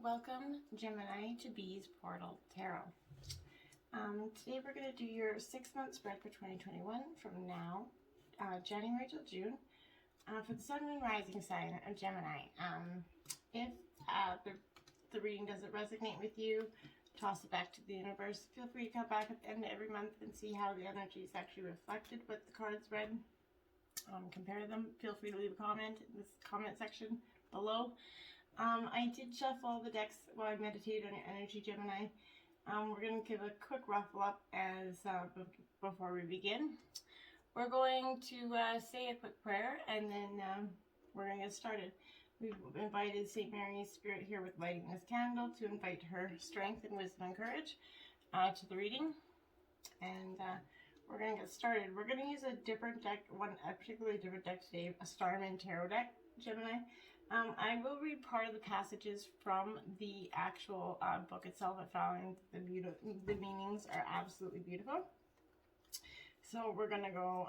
Welcome, Gemini, to Bee's Portal Tarot. Today we're going to do your 6-month spread for 2021 from now, January till June, for the Sun, Moon, Rising sign of Gemini. If the reading doesn't resonate with you, toss it back to the universe. Feel free to come back at the end of every month and see how the energy is actually reflected, what the cards read. Compare them. Feel free to leave a comment in this comment section below. I did shuffle all the decks while I meditated on your energy, Gemini. We're going to give a quick ruffle up as before we begin. We're going to say a quick prayer and then we're going to get started. We've invited St. Mary's Spirit here with lighting this candle to invite her strength and wisdom and courage to the reading. And we're going to get started. We're going to use a different deck, a particularly different deck today, a Starman Tarot deck, Gemini. I will read part of the passages from the actual book itself. I found the meanings are absolutely beautiful. So we're going to go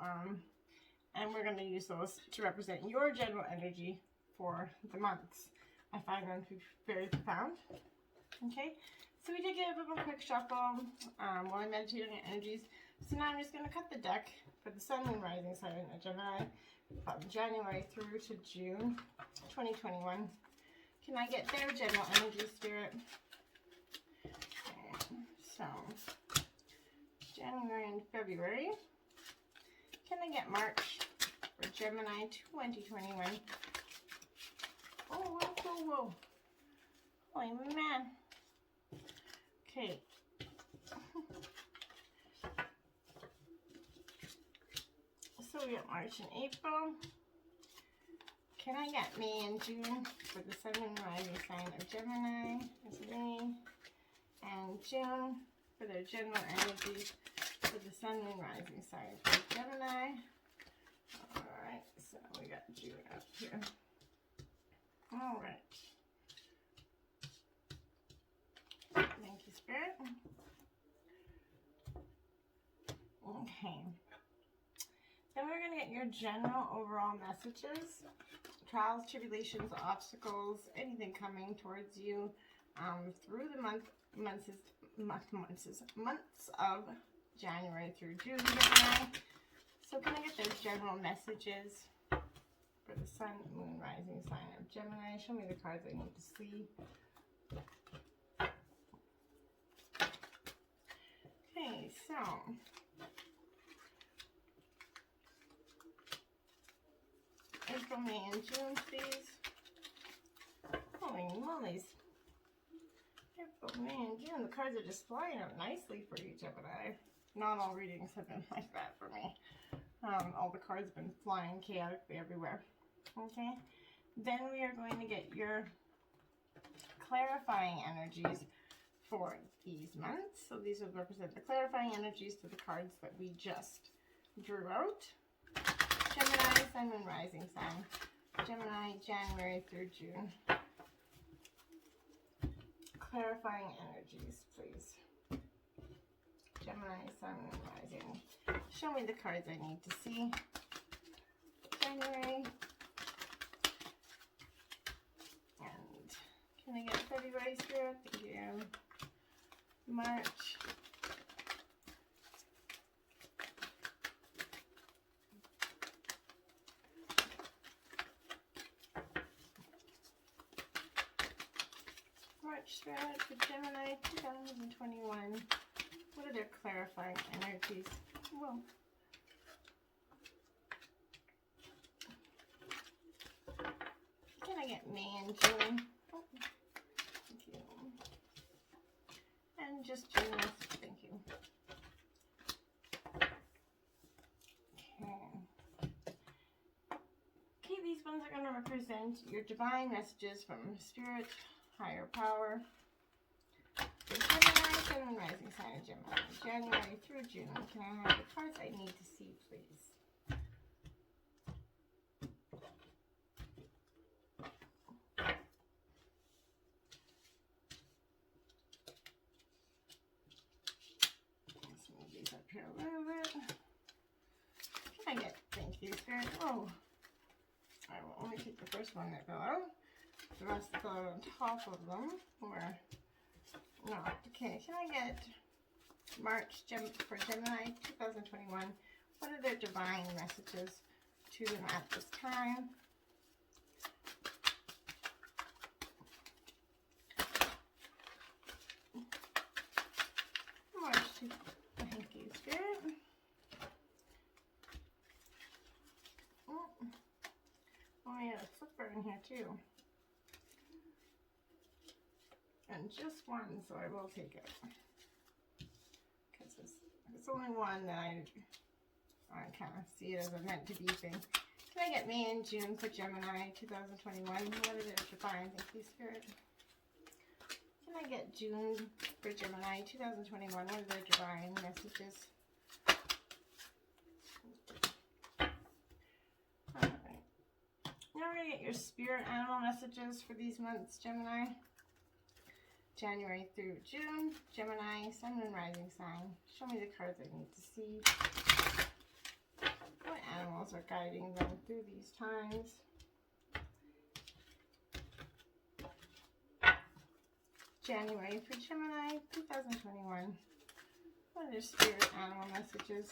and we're going to use those to represent your general energy for the months. I find them to be very profound. Okay, so we did give a quick shuffle while I meditated on your energies. So now I'm just going to cut the deck for the Sun, Moon, Rising sign of Gemini from January through to June 2021. Can I get their general energy, Spirit? Okay, so January and February. Can I get March for Gemini 2021? Oh, whoa, whoa, whoa. Holy man. Okay. So we got March and April. Can I get May and June for the Sun and Rising sign of Gemini? It's May and June for their general energies for the Sun and Rising sign of Gemini. Alright, so we got June up here. Alright. Thank you, Spirit. Okay. Then we're going to get your general overall messages, trials, tribulations, obstacles, anything coming towards you through the months of January through June, Gemini. So can I get those general messages for the Sun, Moon, Rising sign of Gemini? Show me the cards I need to see. Okay, so April, May, and June, please. Holy mollies. April, May, and June. The cards are just flying out nicely for you, Gemini. Not all readings have been like that for me. All the cards have been flying chaotically everywhere. Okay. Then we are going to get your clarifying energies for these months. So these would represent the clarifying energies to the cards that we just drew out. Gemini, Sun, Moon, Rising sign. Gemini, January through June. Clarifying energies, please. Gemini, Sun, Moon, Rising. Show me the cards I need to see. January. And can I get February, Spirit? Thank you. March. Spirit for Gemini 2021. What are their clarifying energies? Whoa. Can I get May and June? Oh, thank you. And just June. Thank you. Okay, these ones are going to represent your divine messages from Spirit, higher power. Gemini, Sun, and Rising sign of Gemini, January through June. Can I have the cards I need to see, please? Let's move these up here a little bit. Can I get, thank you, Spirit. Oh, I will only take the first one that fell out. the rest of the color on top of them, or not. Okay, can I get March for Gemini 2021? What are their divine messages to them at this time? March to, thank you, Spirit. Oh, yeah, a flipper in here too. And just one, so I will take it. Because it's only one that I kind of see it as a meant to be thing. Can I get May and June for Gemini 2021? What are their divine? Thank you, Spirit. Can I get June for Gemini 2021? What are their divine messages? Alright. Now we're going to get your spirit animal messages for these months, Gemini. January through June. Gemini, Sun and Rising sign. Show me the cards I need to see. What animals are guiding them through these times? January for Gemini 2021. What are their spirit animal messages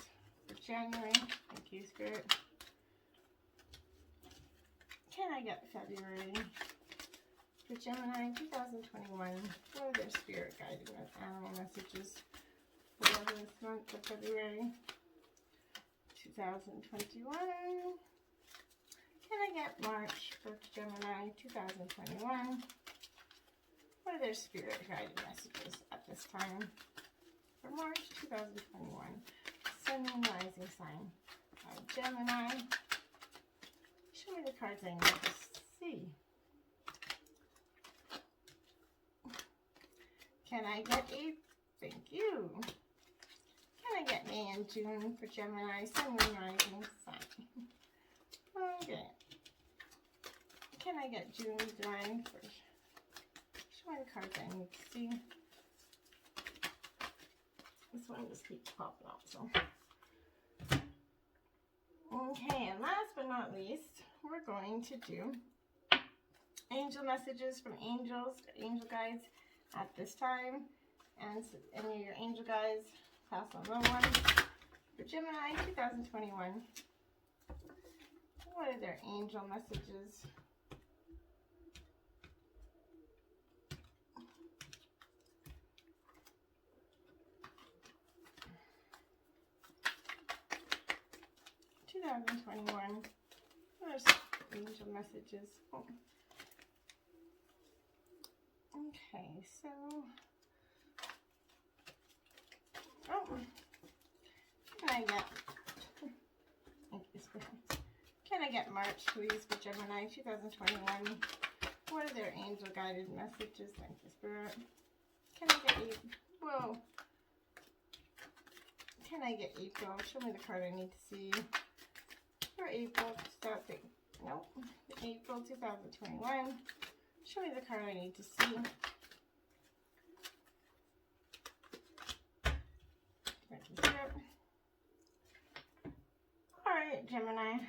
for January? Thank you, Spirit. Can I get February for Gemini 2021? What are their spirit guiding animal messages for this month of February 2021? Can I get March for Gemini 2021? What are their spirit guided messages at this time for March 2021? Sun and Rising sign of Gemini. Show me the cards I need to see. Can I get a, thank you. Can I get May and June for Gemini, Sun and Rising sign? Okay. Can I get June, July for, show me the cards I need to see. This one just keeps popping up, so. Okay, and last but not least, we're going to do angel messages from angels, angel guides at this time. And any of your angel guides, pass on the one for Gemini 2021. What are their angel messages? There's angel messages. Oh. Okay, so can I get can I get March, please, for Gemini 2021? What are their angel guided messages? Thank you, Spirit. Can I get April? Whoa. Can I get April? Show me the card I need to see. For April, nope, April 2021. Show me the card I need to see. Alright, Gemini.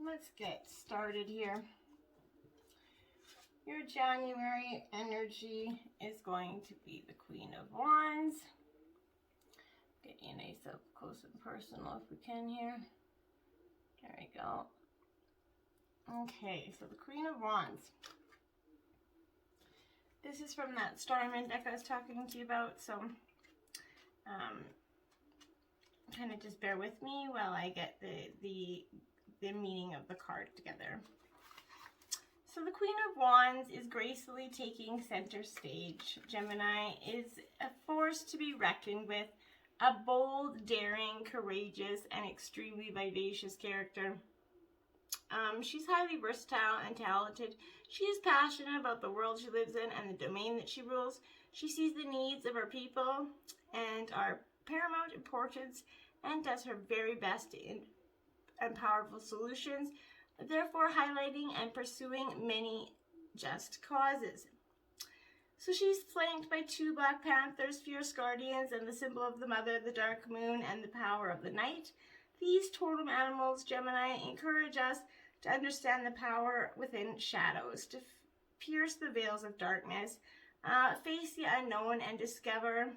Let's get started here. Your January energy is going to be the Queen of Wands. Get you nice up close and personal if we can here. There we go. Okay, so the Queen of Wands. This is from that Starman deck I was talking to you about, so kind of just bear with me while I get the meaning of the card together. So the Queen of Wands is gracefully taking center stage. Gemini is a force to be reckoned with, a bold, daring, courageous, and extremely vivacious character. She's highly versatile and talented. She is passionate about the world she lives in and the domain that she rules. She sees the needs of her people and are paramount importance and does her very best in powerful solutions, therefore highlighting and pursuing many just causes. So she's flanked by 2 Black Panthers, fierce guardians, and the symbol of the mother, the dark moon, and the power of the night. These totem animals, Gemini, encourage us to understand the power within shadows, to pierce the veils of darkness, face the unknown, and discover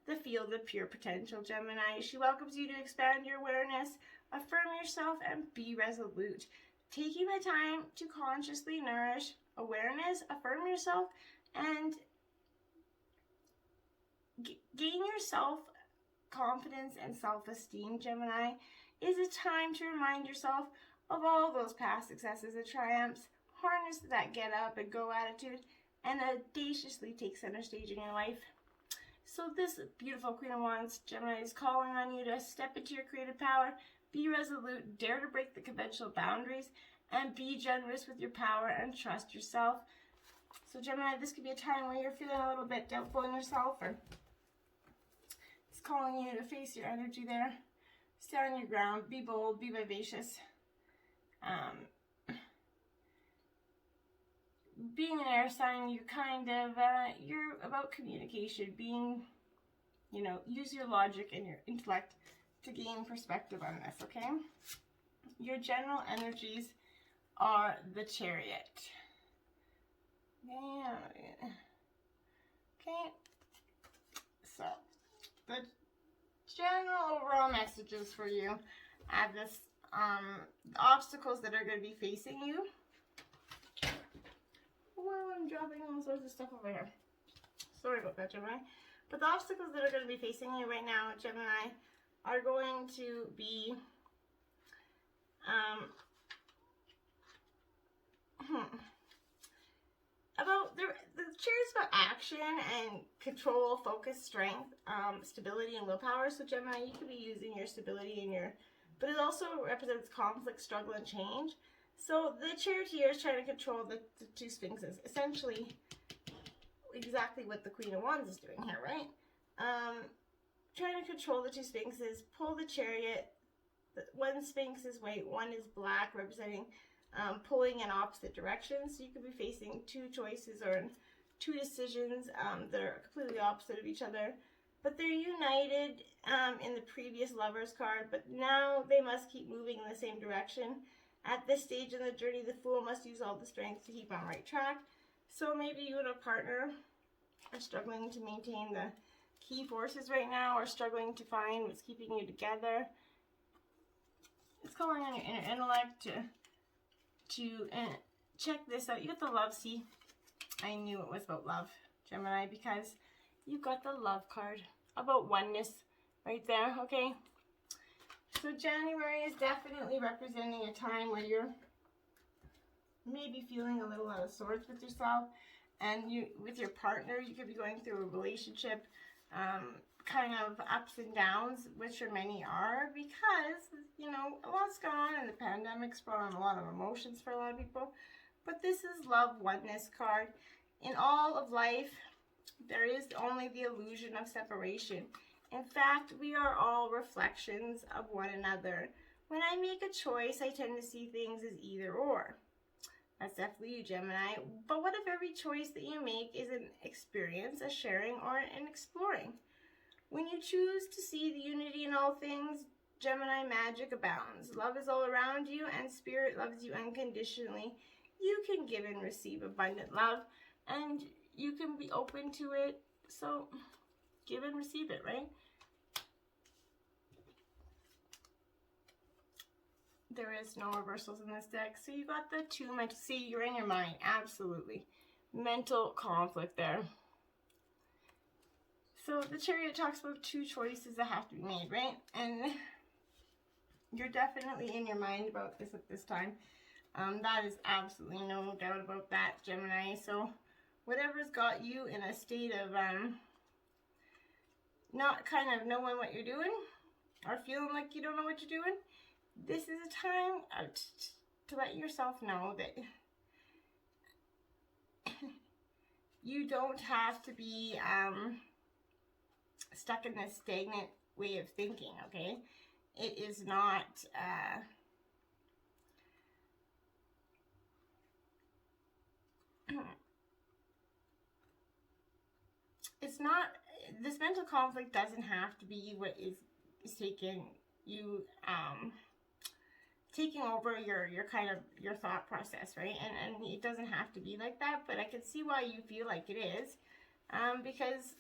the field of pure potential, Gemini. She welcomes you to expand your awareness, affirm yourself, and be resolute. Taking the time to consciously nourish awareness, affirm yourself, and gain your self-confidence and self-esteem, Gemini, is a time to remind yourself of all those past successes and triumphs, harness that get up and go attitude, and audaciously take center stage in your life. So this beautiful Queen of Wands, Gemini, is calling on you to step into your creative power, be resolute, dare to break the conventional boundaries, and be generous with your power and trust yourself. So Gemini, this could be a time where you're feeling a little bit doubtful in yourself, or it's calling you to face your energy there. Stand on your ground, be bold, be vivacious. Being an air sign, you kind of, you're about communication, being, use your logic and your intellect to gain perspective on this, okay? Your general energies are the Chariot. Yeah. Okay. So, the general overall messages for you at this, the obstacles that are going to be facing you. Well, I'm dropping all sorts of stuff over here. Sorry about that, Gemini. But the obstacles that are going to be facing you right now, Gemini, are going to be about the Chariot's about action and control, focus, strength, stability, and willpower. So Gemini, you could be using your stability and but it also represents conflict, struggle, and change. So the Charioteer is trying to control the two Sphinxes. Essentially, exactly what the Queen of Wands is doing here, right? Trying to control the two Sphinxes, pull the Chariot. One Sphinx is white, one is black, representing pulling in opposite directions. So you could be facing two choices or two decisions that are completely opposite of each other. But they're united in the previous Lovers card, but now they must keep moving in the same direction. At this stage in the journey, the Fool must use all the strength to keep on right track. So maybe you and a partner are struggling to maintain the key forces right now, or struggling to find what's keeping you together. It's calling on your inner intellect to check this out. You got the Love. See, I knew it was about love, Gemini, because you got the Love card about oneness right there, okay? So January is definitely representing a time where you're maybe feeling a little out of sorts with yourself, and with your partner. You could be going through a relationship, kind of ups and downs, which many are, because, a lot's gone on, and the pandemic's brought on a lot of emotions for a lot of people. But this is Love Oneness card. In all of life, there is only the illusion of separation. In fact, we are all reflections of one another. When I make a choice, I tend to see things as either or. That's definitely you, Gemini. But what if every choice that you make is an experience, a sharing, or an exploring? When you choose to see the unity in all things, Gemini, magic abounds. Love is all around you, and Spirit loves you unconditionally. You can give and receive abundant love, and you can be open to it. So give and receive it, right? There is no reversals in this deck. So you got the two mental. See, you're in your mind. Absolutely. Mental conflict there. So the Chariot talks about two choices that have to be made, right? And you're definitely in your mind about this at this time. That is absolutely no doubt about that, Gemini. So whatever's got you in a state of not kind of knowing what you're doing, or feeling like you don't know what you're doing, this is a time to let yourself know that you don't have to be stuck in this stagnant way of thinking, okay? It is not it's not, this mental conflict doesn't have to be what is taking you taking over your kind of your thought process, right? And it doesn't have to be like that, but I can see why you feel like it is, because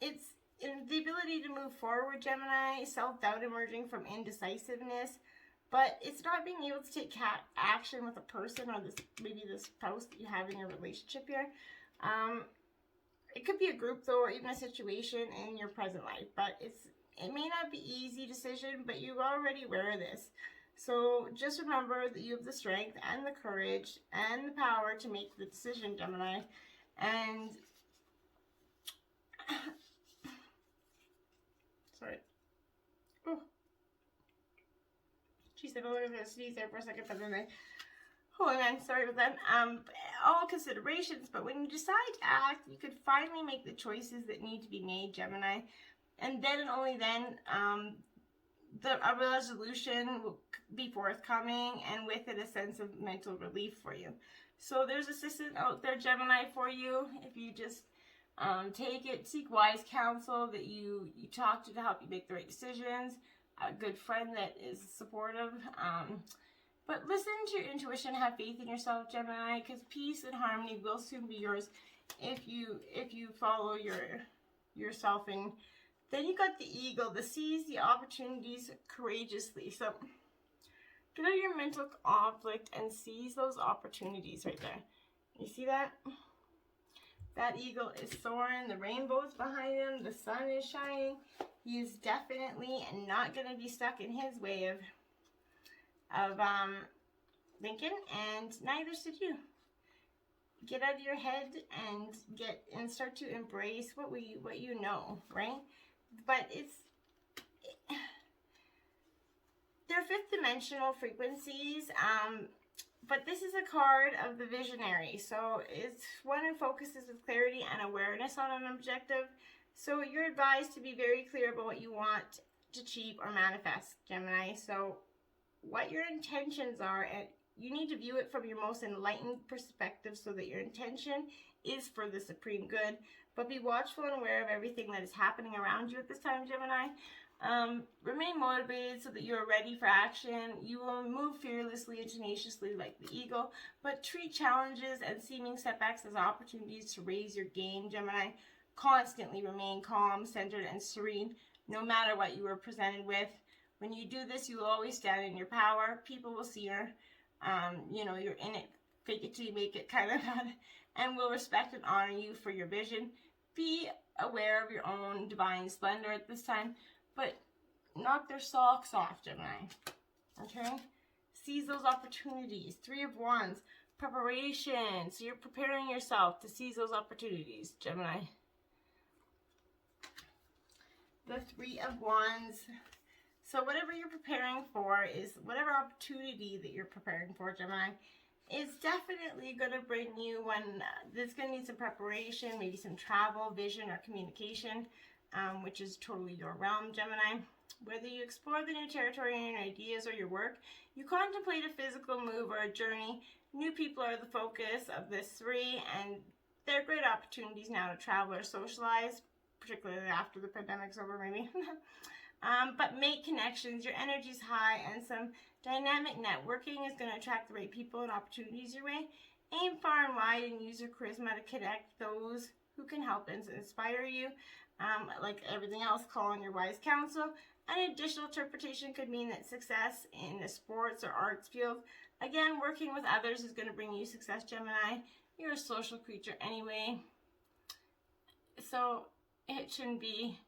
it's in the ability to move forward, Gemini, self-doubt emerging from indecisiveness, but it's not being able to take action with a person or maybe this spouse that you have in your relationship here. It could be a group though, or even a situation in your present life, but it may not be easy decision, but you're already aware of this. So just remember that you have the strength and the courage and the power to make the decision, Gemini. And sorry. Oh. Geez, I don't know if I sneeze there for a second, but then oh man, sorry about that. All considerations, but when you decide to act, you could finally make the choices that need to be made, Gemini. And then and only then, a resolution will be forthcoming, and with it, a sense of mental relief for you. So there's assistance out there, Gemini, for you. If you just take it, seek wise counsel that you talk to help you make the right decisions. A good friend that is supportive. But listen to your intuition, have faith in yourself, Gemini, because peace and harmony will soon be yours if you follow yourself. And then you got the eagle, that sees the opportunities courageously. So get out of your mental conflict and seize those opportunities right there. You see that? That eagle is soaring, the rainbow's behind him, the sun is shining. He is definitely not going to be stuck in his way of thinking, and neither should you. Get out of your head and start to embrace what you know, right? But they're fifth dimensional frequencies, but this is a card of the visionary, so it's one who focuses with clarity and awareness on an objective. So you're advised to be very clear about what you want to achieve or manifest, Gemini. So what your intentions are, and you need to view it from your most enlightened perspective so that your intention is for the supreme good. But be watchful and aware of everything that is happening around you at this time, Gemini. Remain motivated so that you're ready for action. You will move fearlessly and tenaciously like the eagle, but treat challenges and seeming setbacks as opportunities to raise your game, Gemini. Constantly remain calm, centered, and serene, no matter what you are presented with. When you do this, you will always stand in your power. People will see you're in it, fake it till you make it kind of, and will respect and honor you for your vision. Be aware of your own divine splendor at this time, but knock their socks off, Gemini. Okay? Seize those opportunities. 3 of Wands, preparation. So you're preparing yourself to seize those opportunities, Gemini. The 3 of Wands. So whatever you're preparing for is, whatever opportunity that you're preparing for, Gemini, is definitely going to bring you one that's going to need some preparation, maybe some travel, vision, or communication, which is totally your realm, Gemini. Whether you explore the new territory in your ideas or your work, you contemplate a physical move or a journey, new people are the focus of this 3, and they're great opportunities now to travel or socialize, particularly after the pandemic's over, maybe. But make connections. Your energy's high, and some dynamic networking is going to attract the right people and opportunities your way. Aim far and wide and use your charisma to connect those who can help and inspire you. Like everything else, call on your wise counsel. An additional interpretation could mean that success in the sports or arts field. Again, working with others is going to bring you success, Gemini. You're a social creature anyway, so it shouldn't be,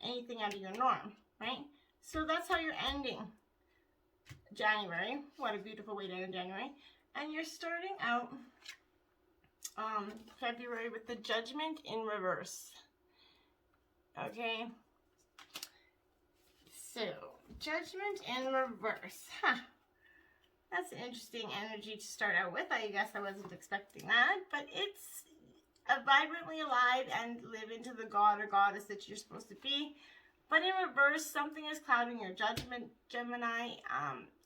anything out of your norm, right? So that's how you're ending January. What a beautiful way to end January. And you're starting out February with the Judgment in reverse. Okay. So, Judgment in reverse. That's an interesting energy to start out with. I guess I wasn't expecting that, but it's vibrantly alive and live into the god or goddess that you're supposed to be. But in reverse, something is clouding your judgment, Gemini.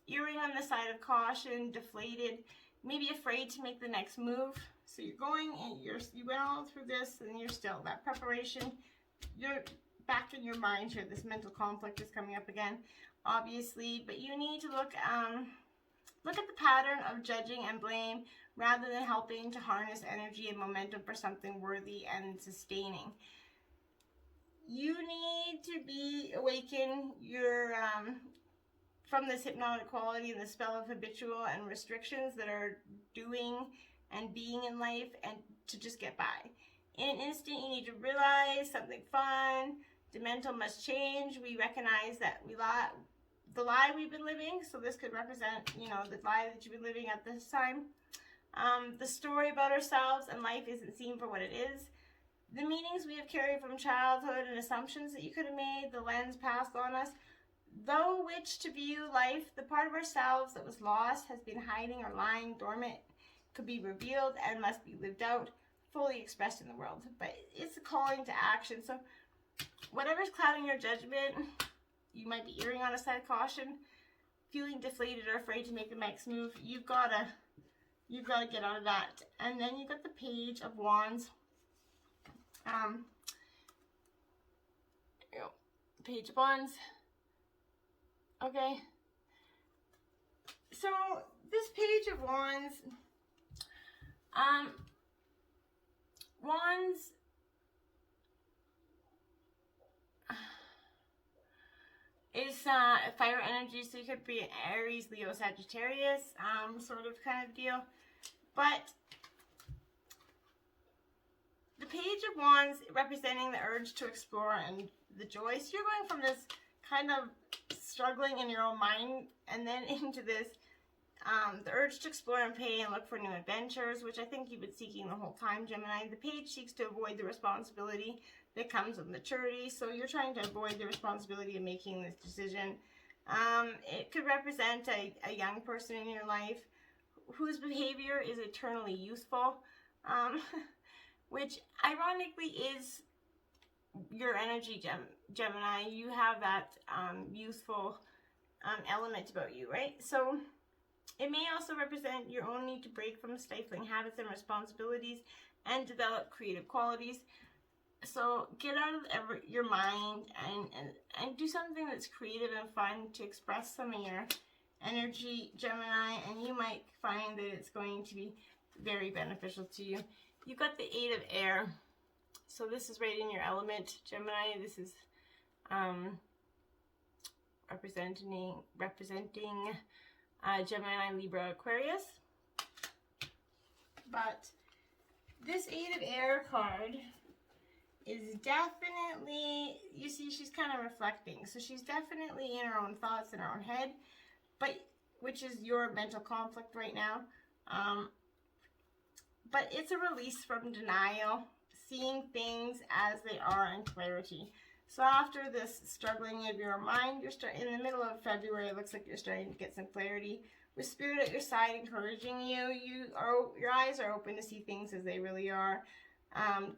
Erring on the side of caution, deflated, maybe afraid to make the next move. So you're going and you went all through this, and you're still that preparation. You're back in your mind here. This mental conflict is coming up again. obviously, but you need to look at the pattern of judging and blame rather than helping to harness energy and momentum for something worthy and sustaining. You need to be awaken your from this hypnotic quality and the spell of habitual and restrictions that are doing and being in life, and to just get by. In an instant, you need to realize something fun. The mental must change. We recognize that the lie we've been living. So this could represent, the lie that you've been living at this time. The story about ourselves and life isn't seen for what it is. The meanings we have carried from childhood and assumptions that you could have made, the lens passed on us, though which to view life, the part of ourselves that was lost, has been hiding or lying dormant, could be revealed and must be lived out, fully expressed in the world. But it's a calling to action. So whatever's clouding your judgment, you might be erring on a side of caution, feeling deflated or afraid to make the next move. You've got to get out of that. And then you got the Page of Wands. There you go. Page of Wands. Okay. So this Page of Wands, Wands is fire energy, so you could be an Aries, Leo, Sagittarius, sort of kind of deal. But the Page of Wands representing the urge to explore and the joy. So you're going from this kind of struggling in your own mind and then into this the urge to explore and pay and look for new adventures, which I think you've been seeking the whole time, Gemini. The Page seeks to avoid the responsibility that comes with maturity, so you're trying to avoid the responsibility of making this decision. It could represent a young person in your life whose behavior is eternally youthful, which ironically is your energy, Gemini. You have that youthful element about you, right? So it may also represent your own need to break from stifling habits and responsibilities and develop creative qualities. So get out of your mind and do something that's creative and fun to express some of your energy, Gemini, and you might find that it's going to be very beneficial to you. You've got the Eight of Air. So this is right in your element, Gemini. This is representing Gemini, Libra, Aquarius. But this Eight of Air card is definitely, you see, she's kind of reflecting. So she's definitely in her own thoughts, in her own head, but which is your mental conflict right now. But it's a release from denial, seeing things as they are in clarity. So after this struggling of your mind, you're in the middle of February, it looks like you're starting to get some clarity. With Spirit at your side encouraging you, your eyes are open to see things as they really are.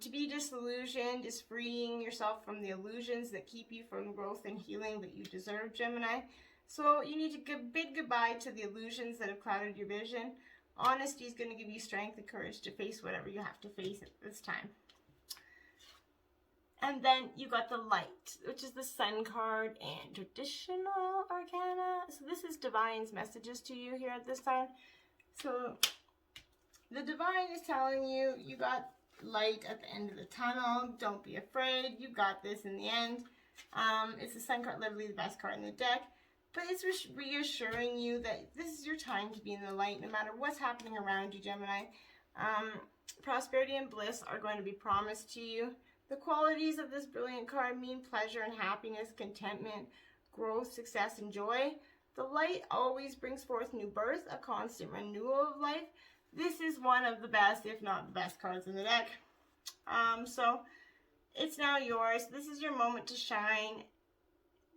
To be disillusioned is freeing yourself from the illusions that keep you from growth and healing that you deserve, Gemini. So you need to bid goodbye to the illusions that have clouded your vision. Honesty is going to give you strength and courage to face whatever you have to face at this time. And then you got the Light, which is the Sun card and traditional arcana. So this is Divine's messages to you here at this time. So the Divine is telling you, you got light at the end of the tunnel. Don't be afraid. You got this in the end. It's the Sun card, literally the best card in the deck. But it's reassuring you that this is your time to be in the light, no matter what's happening around you, Gemini. Prosperity and bliss are going to be promised to you. The qualities of this brilliant card mean pleasure and happiness, contentment, growth, success, and joy. The light always brings forth new birth, a constant renewal of life. This is one of the best, if not the best cards in the deck. So it's now yours. This is your moment to shine.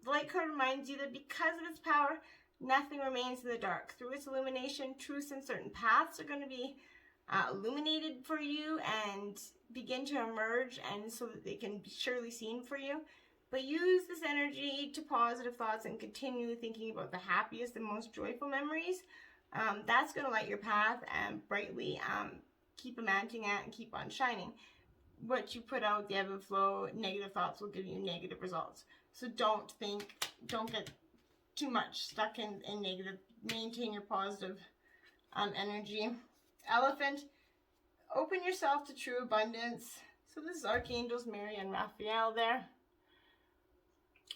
The Light card reminds you that because of its power, nothing remains in the dark. Through its illumination, truths and certain paths are going to be illuminated for you and begin to emerge, and so that they can be surely seen for you. But use this energy to positive thoughts and continue thinking about the happiest and most joyful memories. That's going to light your path and brightly keep imagining it and keep on shining. What you put out, the ebb and flow, negative thoughts will give you negative results. So don't get too much stuck in negative. Maintain your positive energy. Elephant, open yourself to true abundance. So this is Archangels Mary and Raphael there.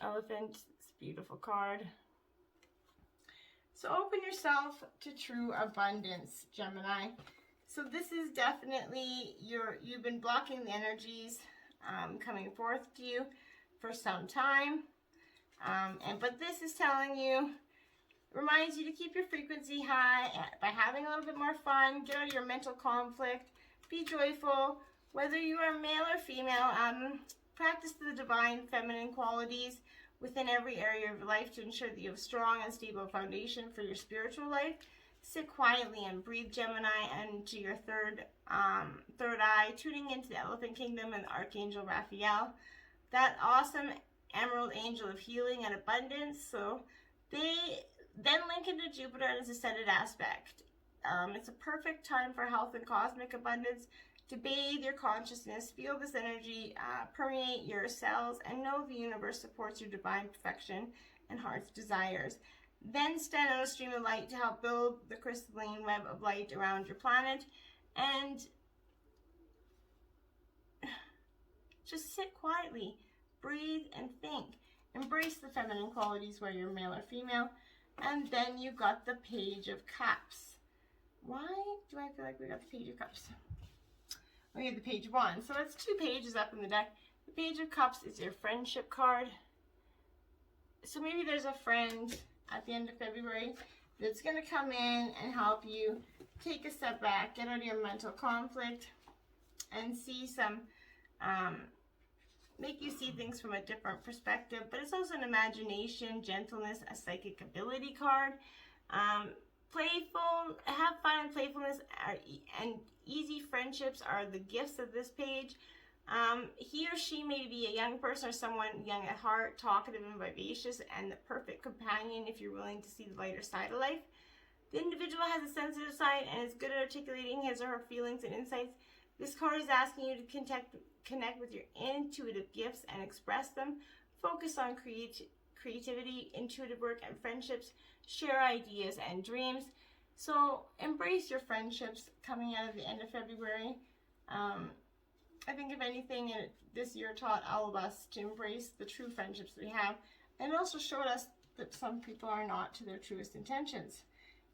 Elephant, it's a beautiful card. So open yourself to true abundance, Gemini. So this is definitely you've been blocking the energies coming forth to you for some time. But this is telling you, reminds you to keep your frequency high by having a little bit more fun, get out of your mental conflict, be joyful, whether you are male or female, practice the divine feminine qualities within every area of your life to ensure that you have a strong and stable foundation for your spiritual life. Sit quietly and breathe, Gemini, into your third eye, tuning into the Elephant Kingdom and Archangel Raphael, that awesome Emerald Angel of healing and abundance. So they then link into Jupiter as a ascended aspect. It's a perfect time for health and cosmic abundance to bathe your consciousness, feel this energy permeate your cells, and know the universe supports your divine perfection and heart's desires. Then stand on a stream of light to help build the crystalline web of light around your planet, and just sit quietly, breathe and think. Embrace the feminine qualities whether you're male or female. And then you got the Page of Cups. Why do I feel like we got the Page of Cups? We have the Page 1. So it's 2 pages up in the deck. The Page of Cups is your friendship card. So maybe there's a friend at the end of February that's going to come in and help you take a step back, get out of your mental conflict, and see some, make you see things from a different perspective. But it's also an imagination, gentleness, a psychic ability card. Playful, have fun and playfulness, and easy friendships are the gifts of this page. He or she may be a young person or someone young at heart, talkative and vivacious, and the perfect companion if you're willing to see the lighter side of life. The individual has a sensitive side and is good at articulating his or her feelings and insights. This card is asking you to connect with your intuitive gifts and express them. Focus on creativity, intuitive work, and friendships. Share ideas and dreams. So embrace your friendships coming out of the end of February. I think if anything, this year taught all of us to embrace the true friendships we have, and also showed us that some people are not to their truest intentions.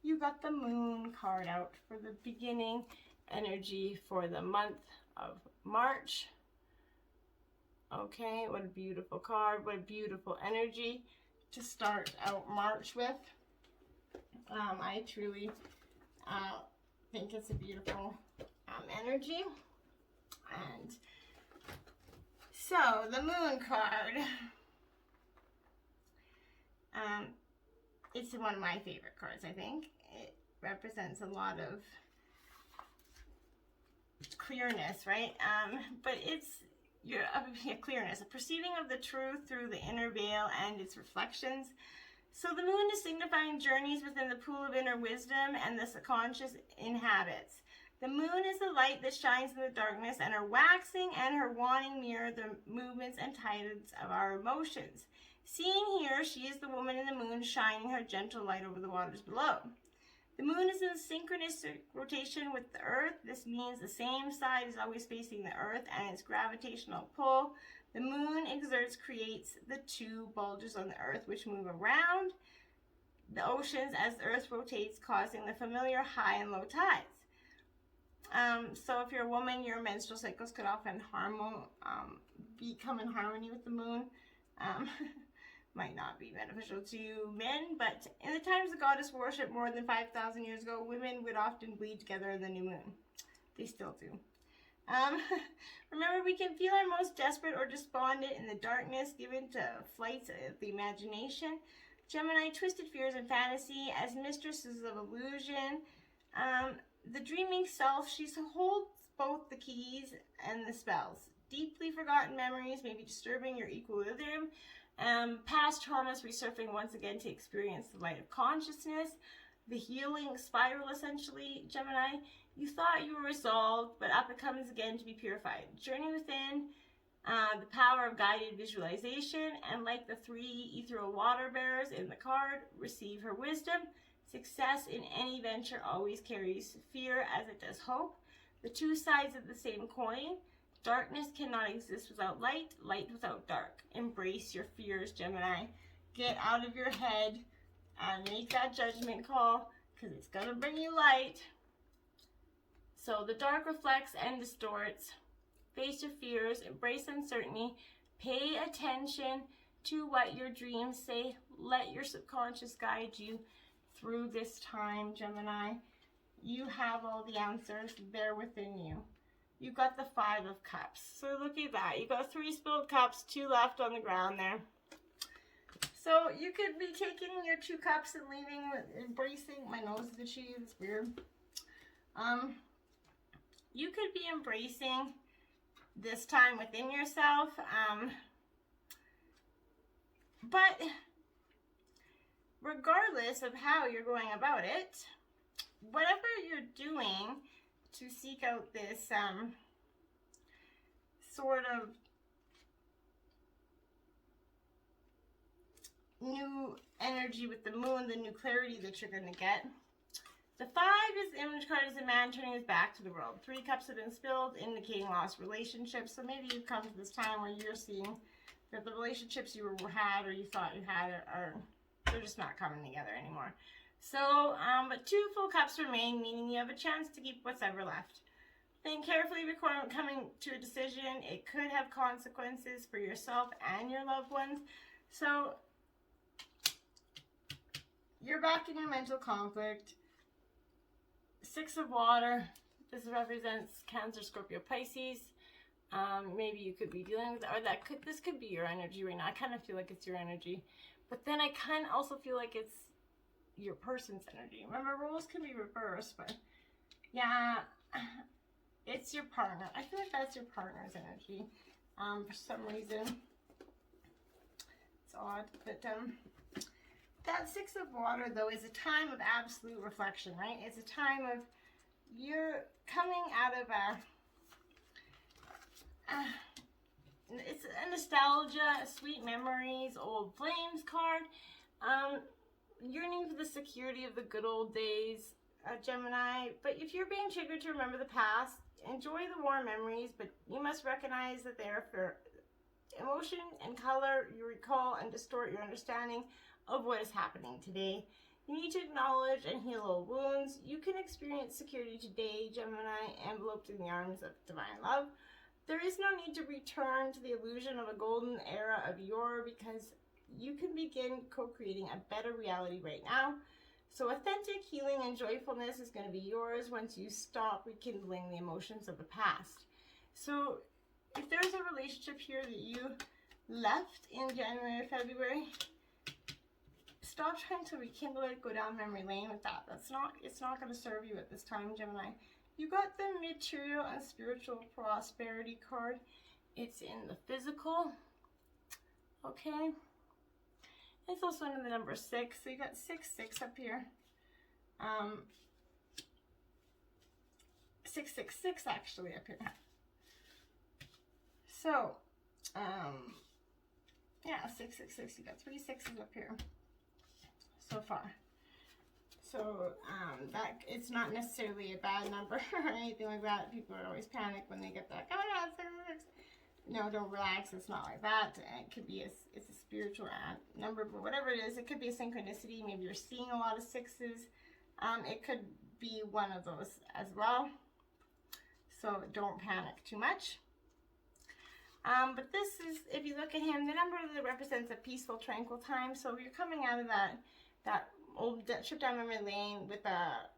You got the Moon card out for the beginning energy for the month of March. Okay, what a beautiful card, what a beautiful energy to start out March with. I truly think it's a beautiful energy. And so the Moon card, it's one of my favorite cards. I think it represents a lot of clearness, right? But it's clearness, a perceiving of the truth through the inner veil and its reflections. So the Moon is signifying journeys within the pool of inner wisdom and the subconscious inhabits. The Moon is the light that shines in the darkness, and her waxing and her waning mirror the movements and tides of our emotions. Seeing here, she is the woman in the Moon, shining her gentle light over the waters below. The Moon is in synchronous rotation with the Earth. This means the same side is always facing the Earth and its gravitational pull. The Moon creates the 2 bulges on the Earth, which move around the oceans as the Earth rotates, causing the familiar high and low tides. So if you're a woman, your menstrual cycles could often become in harmony with the Moon. Might not be beneficial to men, but in the times the goddess worship more than 5,000 years ago, women would often bleed together in the new moon. They still do. Remember, we can feel our most desperate or despondent in the darkness, given to flights of the imagination. Gemini, twisted fears and fantasy as mistresses of illusion. The dreaming self, she holds both the keys and the spells. Deeply forgotten memories may be disturbing your equilibrium. Past traumas resurfacing once again to experience the light of consciousness. The healing spiral, essentially, Gemini. You thought you were resolved, but up it comes again to be purified. Journey within the power of guided visualization, and like the 3 ethereal water bearers in the card, receive her wisdom. Success in any venture always carries fear as it does hope. The 2 sides of the same coin. Darkness cannot exist without light, light without dark. Embrace your fears, Gemini. Get out of your head and make that judgment call, because it's going to bring you light. So the dark reflects and distorts. Face your fears, embrace uncertainty, pay attention to what your dreams say. Let your subconscious guide you through this time, Gemini. You have all the answers there within you. You got the 5 of Cups. So look at that. You got 3 spilled cups, 2 left on the ground there. So you could be taking your 2 cups and leaving, embracing, my nose is itchy, it's weird. You could be embracing this time within yourself. But regardless of how you're going about it, whatever you're doing to seek out this sort of new energy with the moon, the new clarity that you're going to get. The 5 is the image card, is a man turning his back to the world. 3 cups have been spilled, indicating lost relationships. So maybe you've come to this time where you're seeing that the relationships you had or you thought you had they're just not coming together anymore. So, but 2 full cups remain, meaning you have a chance to keep what's ever left. Think carefully before coming to a decision. It could have consequences for yourself and your loved ones. So, you're back in your mental conflict. 6 of water. This represents Cancer, Scorpio, Pisces. Maybe you could be dealing with, or this could be your energy right now. I kind of feel like it's your energy. But then I kind of also feel like it's your person's energy. Remember, roles can be reversed, but yeah, it's your partner. I feel like that's your partner's energy. For some reason, it's odd, but that 6 of water though is a time of absolute reflection, right? It's a time of you're coming out of it's a nostalgia, sweet memories, old flames card. Yearning for the security of the good old days, Gemini. But if you're being triggered to remember the past, enjoy the warm memories, but you must recognize that they are for emotion and color. You recall and distort your understanding of what is happening today. You need to acknowledge and heal old wounds. You can experience security today, Gemini, enveloped in the arms of divine love. There is no need to return to the illusion of a golden era of yore, because you can begin co-creating a better reality right now. So authentic healing and joyfulness is going to be yours once you stop rekindling the emotions of the past. So if there's a relationship here that you left in January or February, stop trying to rekindle it, go down memory lane with that. It's not going to serve you at this time, Gemini. You got the material and spiritual prosperity card. It's in the physical. Okay. It's also in the number 6. So you got 6 up here. 666 actually up here. So, yeah, 666. You got 3 6s up here so far. So that it's not necessarily a bad number or anything like that. People are always panic when they get that. Oh my God, 666. No, don't relax. It's not like that. It could be it's a spiritual number, but whatever it is, it could be a synchronicity. Maybe you're seeing a lot of 6s. It could be one of those as well. So don't panic too much. But this is, if you look at him, the number that represents a peaceful, tranquil time. So you're coming out of that old trip down memory lane with a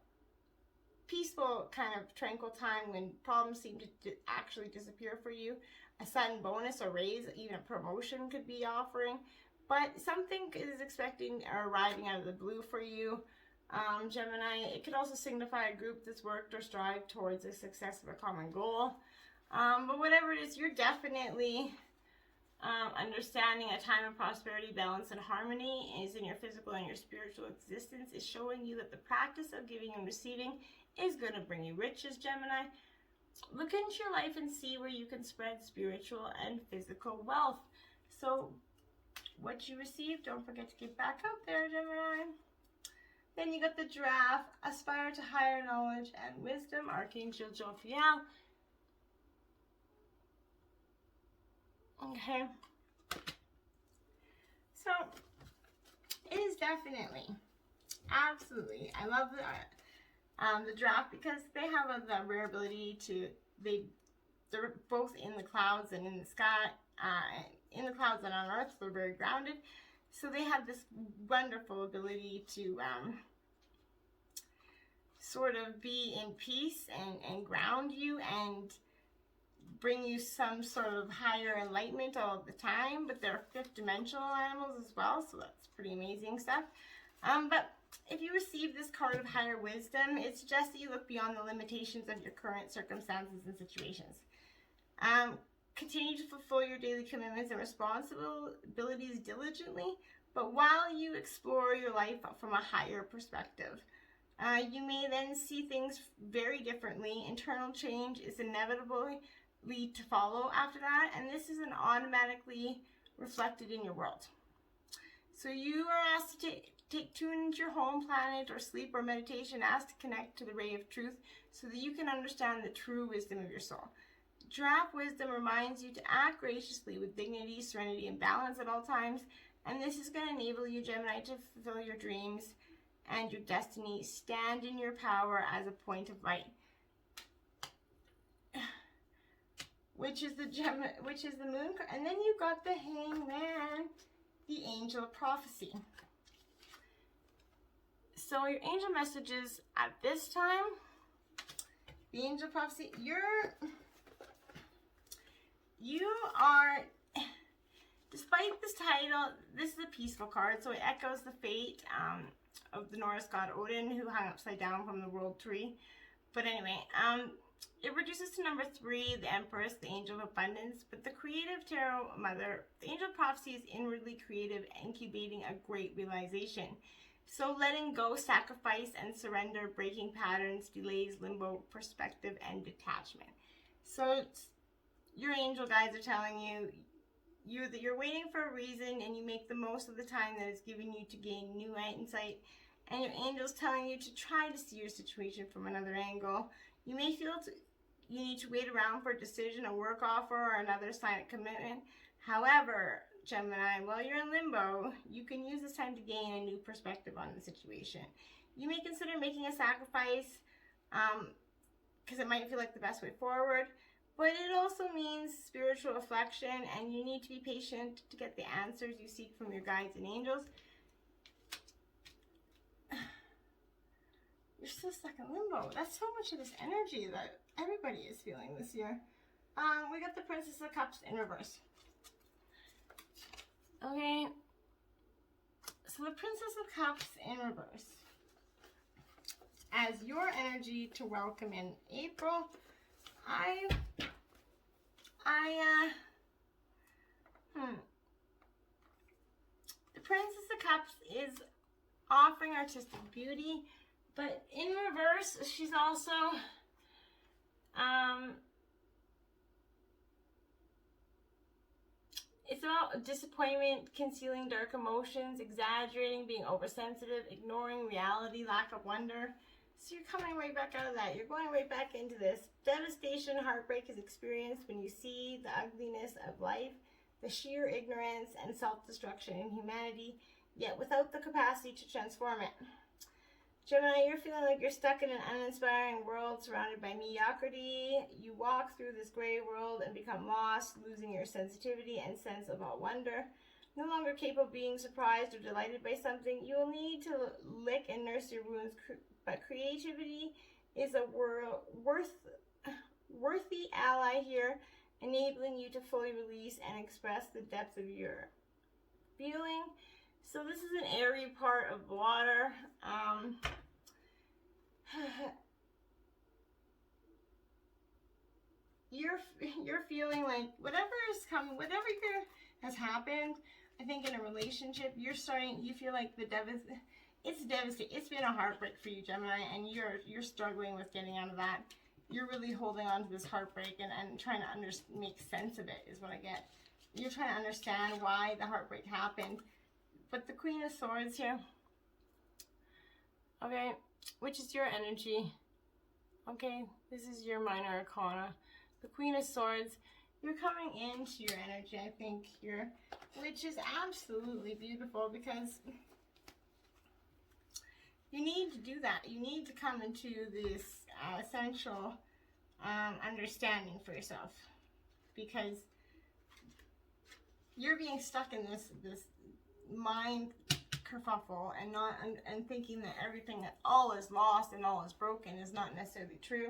peaceful kind of tranquil time when problems seem to actually disappear for you. A sudden bonus or raise, even a promotion could be offering, but something is expecting or arriving out of the blue for you, Gemini. It could also signify a group that's worked or strived towards the success of a common goal. But whatever it is, you're definitely understanding a time of prosperity, balance, and harmony is in your physical and your spiritual existence, is showing you that the practice of giving and receiving is going to bring you riches, Gemini. look into your life and see where you can spread spiritual and physical wealth. So what you receive, don't forget to give back out there, Gemini. Then you got the Giraffe, aspire to higher knowledge and wisdom, Archangel Jophiel. Okay. So, it is definitely, absolutely, I love the Giraffe because they have the rare ability to, they're both in the clouds and in the sky, in the clouds and on Earth, they're very grounded. So they have this wonderful ability to sort of be in peace and ground you and bring you some sort of higher enlightenment all the time. But they're fifth dimensional animals as well, so that's pretty amazing stuff. But if you receive this card of higher wisdom, it suggests that you look beyond the limitations of your current circumstances and situations. Continue to fulfill your daily commitments and responsibilities diligently, but while you explore your life from a higher perspective. You may then see things very differently. Internal change is inevitably to follow after that, and this isn't automatically reflected in your world. So you are asked to tune into your home planet or sleep or meditation, asked to connect to the ray of truth so that you can understand the true wisdom of your soul. Giraffe wisdom reminds you to act graciously with dignity, serenity, and balance at all times, and this is going to enable you, Gemini, to fulfill your dreams and your destiny. Stand in your power as a point of light, which is the moon, and then you got the Hangman, the angel of prophecy. So your angel messages at this time, the angel of prophecy, you are, despite this title, this is a peaceful card, so it echoes the fate of the Norse god Odin, who hung upside down from the world tree. But anyway, it reduces to number 3, the Empress, the angel of abundance. But the creative tarot mother, the angel of prophecy, is inwardly creative, incubating a great realization. So letting go, sacrifice, and surrender, breaking patterns, delays, limbo, perspective, and detachment. So your angel guides are telling you that you're waiting for a reason, and you make the most of the time that is given you to gain new insight. And your angel's telling you to try to see your situation from another angle. You may feel you need to wait around for a decision, a work offer, or another sign of commitment. However, Gemini, while you're in limbo, you can use this time to gain a new perspective on the situation. You may consider making a sacrifice because it might feel like the best way forward. But it also means spiritual reflection, and you need to be patient to get the answers you seek from your guides and angels. You're still stuck in limbo. That's so much of this energy that everybody is feeling this year. We got the Princess of Cups in reverse. Okay. So the Princess of Cups in reverse. As your energy to welcome in April, the Princess of Cups is offering artistic beauty, but in reverse, she's also, it's about disappointment, concealing dark emotions, exaggerating, being oversensitive, ignoring reality, lack of wonder. So you're coming right back out of that. You're going right back into this. Devastation, heartbreak is experienced when you see the ugliness of life, the sheer ignorance and self-destruction in humanity, yet without the capacity to transform it. Gemini, you're feeling like you're stuck in an uninspiring world surrounded by mediocrity. You walk through this gray world and become lost, losing your sensitivity and sense of all wonder. No longer capable of being surprised or delighted by something, you will need to lick and nurse your wounds, but creativity is a worthy ally here, enabling you to fully release and express the depths of your feeling. So this is an airy part of water. You're feeling like whatever is coming, whatever has happened, I think in a relationship, you feel like it's devastating. It's been a heartbreak for you, Gemini, and you're struggling with getting out of that. you're really holding on to this heartbreak and trying to make sense of it is what I get. You're trying to understand why the heartbreak happened. But the Queen of Swords here, okay, which is your energy, okay, this is your minor arcana. The Queen of Swords, you're coming into your energy, I think, here, which is absolutely beautiful because you need to do that. You need to come into this essential understanding for yourself, because you're being stuck in this mind kerfuffle and thinking that everything, that all is lost and all is broken, is not necessarily true.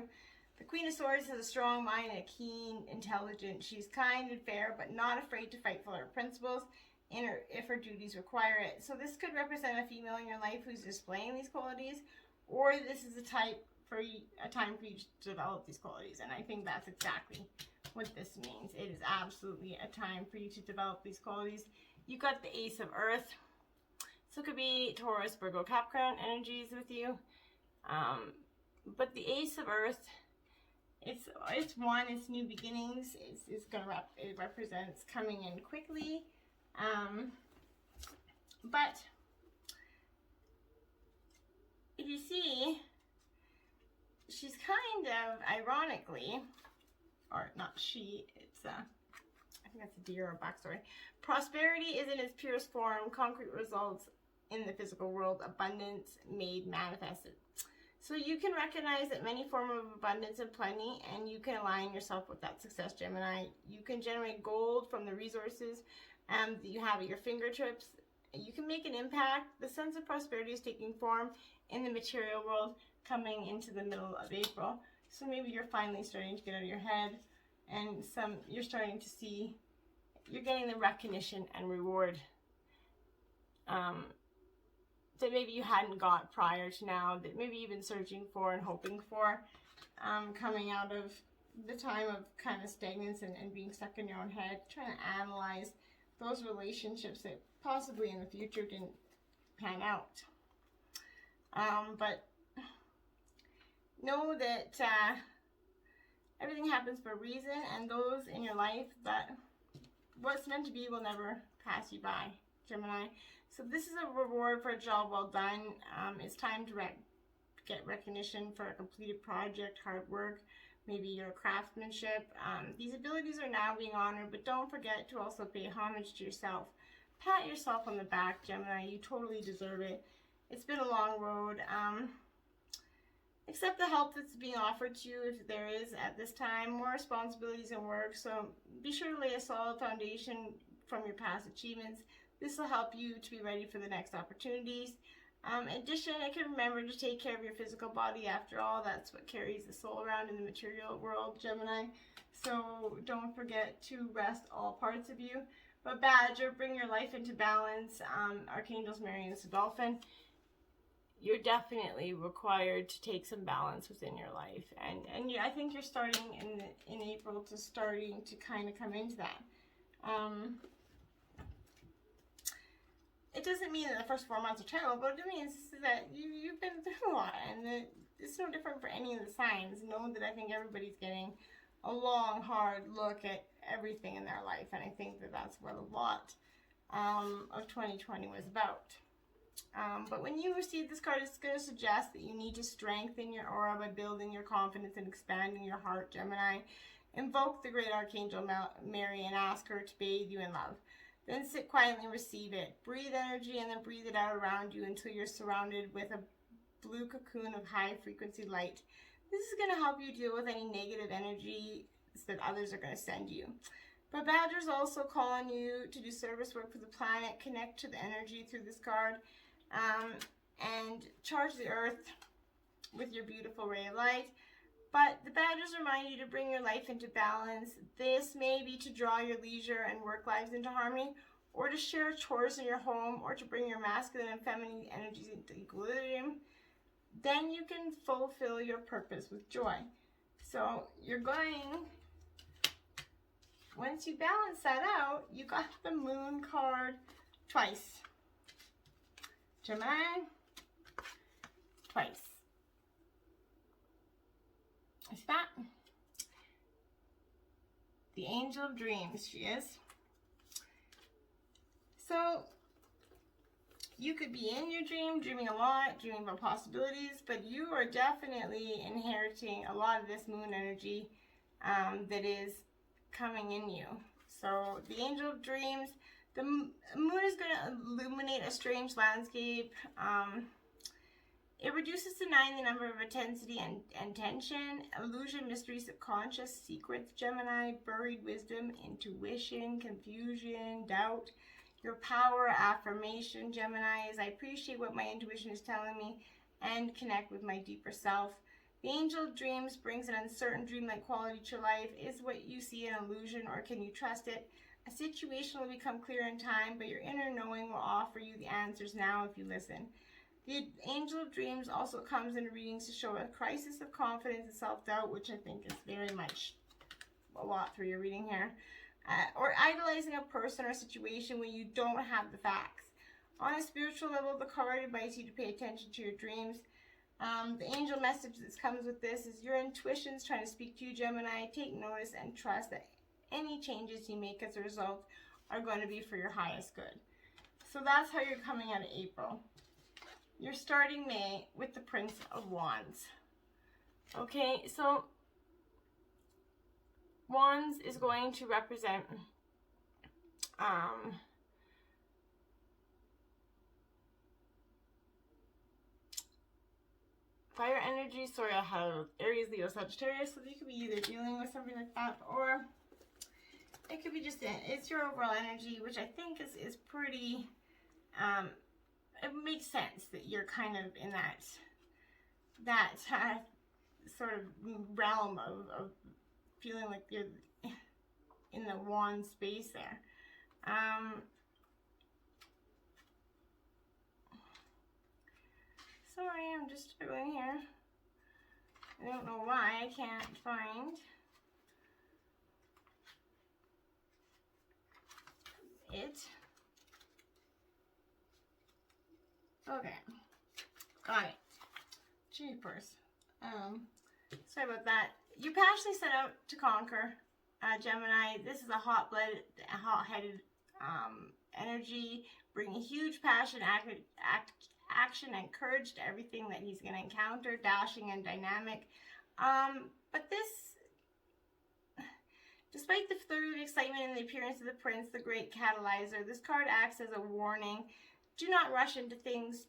The Queen of Swords has a strong mind and a keen intelligence. She's kind and fair, but not afraid to fight for her principles if her duties require it. So this could represent a female in your life who's displaying these qualities, or this is a time for you to develop these qualities. And I think that's exactly what this means. It is absolutely a time for you to develop these qualities. You got the Ace of Earth, so it could be Taurus, Virgo, Capricorn energies with you. But the Ace of Earth, it's new beginnings. It represents coming in quickly. But if you see, she's kind of ironically, or not she, it's I think that's a deer or backstory. Prosperity is in its purest form, concrete results in the physical world, abundance made manifested. So you can recognize that many forms of abundance and plenty, and you can align yourself with that success, Gemini. You can generate gold from the resources that you have at your fingertips. You can make an impact. The sense of prosperity is taking form in the material world coming into the middle of April. So maybe you're finally starting to get out of your head, and you're starting to see, you're getting the recognition and reward that maybe you hadn't got prior to now, that maybe you've been searching for and hoping for, coming out of the time of kind of stagnance and being stuck in your own head, trying to analyze those relationships that possibly in the future didn't pan out. But know that everything happens for a reason, and those in your life that what's meant to be will never pass you by, Gemini. So this is a reward for a job well done. It's time to get recognition for a completed project, hard work, maybe your craftsmanship. These abilities are now being honored, but don't forget to also pay homage to yourself. Pat yourself on the back, Gemini. You totally deserve it. It's been a long road. Accept the help that's being offered to you, if there is at this time. More responsibilities and work, so be sure to lay a solid foundation from your past achievements. This will help you to be ready for the next opportunities. In addition, I can remember to take care of your physical body. After all, that's what carries the soul around in the material world, Gemini. So don't forget to rest all parts of you. But Badger, bring your life into balance. Archangels Mary and Dolphin, you're definitely required to take some balance within your life. And I think you're starting in April to kind of come into that. It doesn't mean that the first 4 months are terrible, but it means that you've been through a lot, and it's no different for any of the signs. Know that I think everybody's getting a long, hard look at everything in their life, and I think that that's what a lot of 2020 was about. But when you receive this card, it's going to suggest that you need to strengthen your aura by building your confidence and expanding your heart, Gemini. Invoke the great Archangel Mary and ask her to bathe you in love. Then sit quietly and receive it. Breathe energy and then breathe it out around you until you're surrounded with a blue cocoon of high frequency light. This is going to help you deal with any negative energy that others are going to send you. But Badgers also call on you to do service work for the planet. Connect to the energy through this card and charge the earth with your beautiful ray of light. But the Badgers remind you to bring your life into balance. This may be to draw your leisure and work lives into harmony, or to share chores in your home, or to bring your masculine and feminine energies into equilibrium. Then you can fulfill your purpose with joy. So you're going, once you balance that out, you got the Moon card twice. Gemini, twice. Is that the angel of dreams? She is. So you could be in your dream, dreaming a lot, dreaming about possibilities, but you are definitely inheriting a lot of this moon energy that is coming in you. So the angel of dreams, the moon is going to illuminate a strange landscape. It reduces to 9 the number of intensity and tension, illusion, mystery, subconscious, secrets, Gemini, buried wisdom, intuition, confusion, doubt, your power, affirmation, Gemini, is I appreciate what my intuition is telling me and connect with my deeper self. The angel of dreams brings an uncertain dreamlike quality to your life. Is what you see an illusion, or can you trust it? A situation will become clear in time, but your inner knowing will offer you the answers now if you listen. The angel of dreams also comes in readings to show a crisis of confidence and self-doubt, which I think is very much a lot through your reading here. Or idolizing a person or situation when you don't have the facts. On a spiritual level, the card invites you to pay attention to your dreams. The angel message that comes with this is your intuition's trying to speak to you, Gemini. Take notice and trust that any changes you make as a result are going to be for your highest good. So that's how you're coming out of April. You're starting May with the Prince of Wands. Okay, so Wands is going to represent fire energy. Sorry, I have Aries, Leo, Sagittarius, so you could be either dealing with something like that, or it could be just it's your overall energy, which I think is pretty, it makes sense that you're kind of in that sort of realm of feeling like you're in the wand space there. Sorry, I'm just struggling here. I don't know why I can't find it. Okay, got it. Jeepers. Sorry about that. You passionately set out to conquer, Gemini. This is a hot-blooded, hot-headed energy, bringing huge passion, action, and courage to everything that he's going to encounter, dashing and dynamic. But this, despite the flurry of excitement and the appearance of the prince, the great catalyzer, this card acts as a warning. Do not rush into things.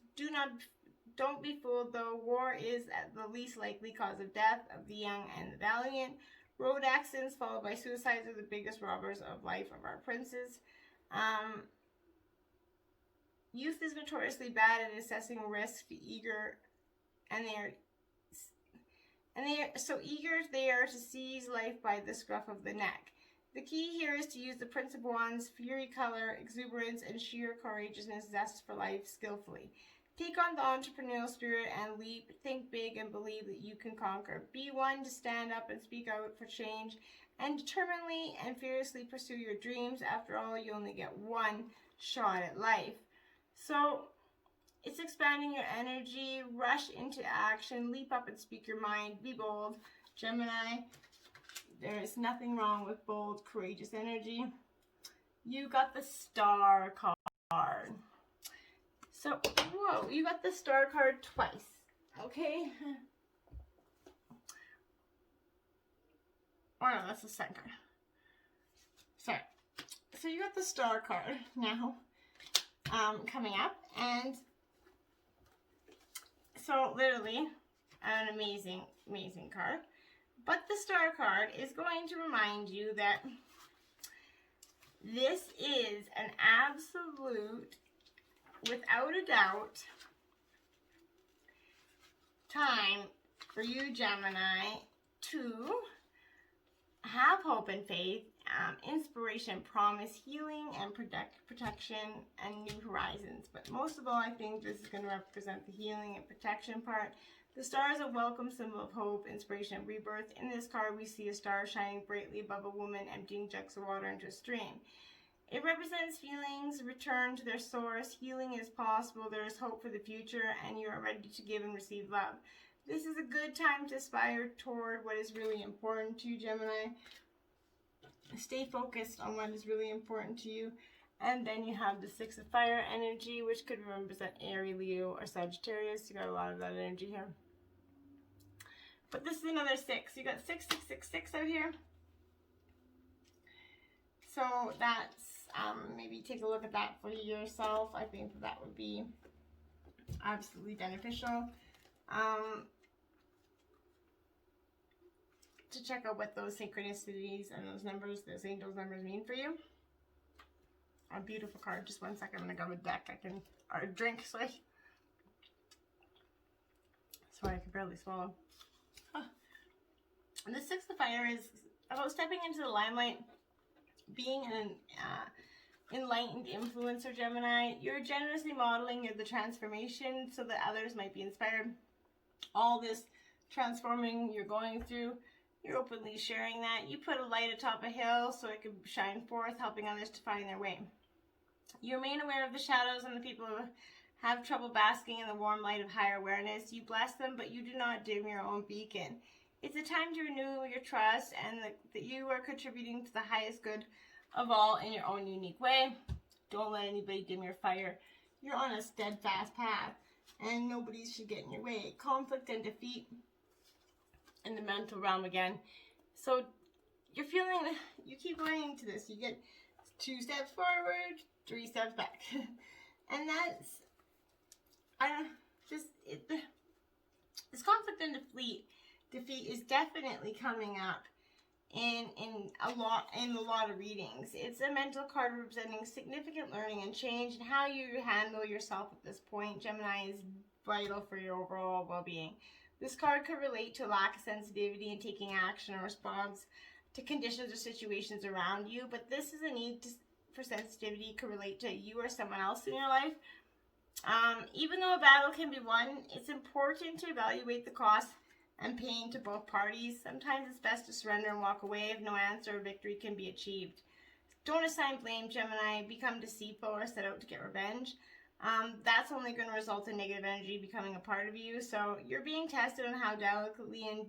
Don't be fooled, though. War is the least likely cause of death of the young and the valiant. Road accidents followed by suicides are the biggest robbers of life of our princes. Youth is notoriously bad at assessing risk, and they are so eager they are to seize life by the scruff of the neck. The key here is to use the Prince of Wands' fury, color, exuberance, and sheer courageousness, zest for life skillfully. Take on the entrepreneurial spirit and leap. Think big and believe that you can conquer. Be one to stand up and speak out for change, and determinedly and fearlessly pursue your dreams. After all, you only get one shot at life. So it's expanding your energy. Rush into action. Leap up and speak your mind. Be bold, Gemini. There is nothing wrong with bold, courageous energy. You got the Star card. So, whoa, you got the Star card twice, okay? Oh no, that's the second card. Sorry. So you got the Star card now, coming up, and so literally an amazing, amazing card. But the Star card is going to remind you that this is an absolute, without a doubt, time for you, Gemini, to have hope and faith, inspiration, promise, healing, and protection, and new horizons. But most of all, I think this is going to represent the healing and protection part. The star is a welcome symbol of hope, inspiration, and rebirth. In this card, we see a star shining brightly above a woman emptying jugs of water into a stream. It represents feelings return to their source. Healing is possible. There is hope for the future, and you are ready to give and receive love. This is a good time to aspire toward what is really important to you, Gemini. Stay focused on what is really important to you. And then you have the Six of Fire energy, which could represent Aries, Leo, or Sagittarius. You got a lot of that energy here. But this is another 6. You got 6, 6, 6, 6 out here. So that's, maybe take a look at that for yourself. I think that would be absolutely beneficial. To check out what those synchronicities and those numbers, those angels numbers mean for you. A beautiful card. Just one second, I'm gonna grab a deck. Or a drink, so I can barely swallow. And the Six of Fire is about stepping into the limelight, being an enlightened influencer, Gemini. You're generously modeling the transformation so that others might be inspired. All this transforming you're going through, you're openly sharing that. You put a light atop a hill so it can shine forth, helping others to find their way. You remain aware of the shadows and the people who have trouble basking in the warm light of higher awareness. You bless them, but you do not dim your own beacon. It's a time to renew your trust and that you are contributing to the highest good of all in your own unique way. Don't let anybody dim your fire. You're on a steadfast path, and nobody should get in your way. Conflict and defeat in the mental realm again. So you're feeling, you keep going into this. You get 2 steps forward, 3 steps back. And that's, this conflict and defeat is definitely coming up in a lot of readings. It's a mental card representing significant learning and change, and how you handle yourself at this point, Gemini, is vital for your overall well-being. This card could relate to a lack of sensitivity in taking action or response to conditions or situations around you, but this is a need for sensitivity could relate to you or someone else in your life. Even though a battle can be won, it's important to evaluate the cost and pain to both parties. Sometimes it's best to surrender and walk away if no answer or victory can be achieved. Don't assign blame, Gemini. Become deceitful or set out to get revenge. That's only going to result in negative energy becoming a part of you. So you're being tested on how delicately and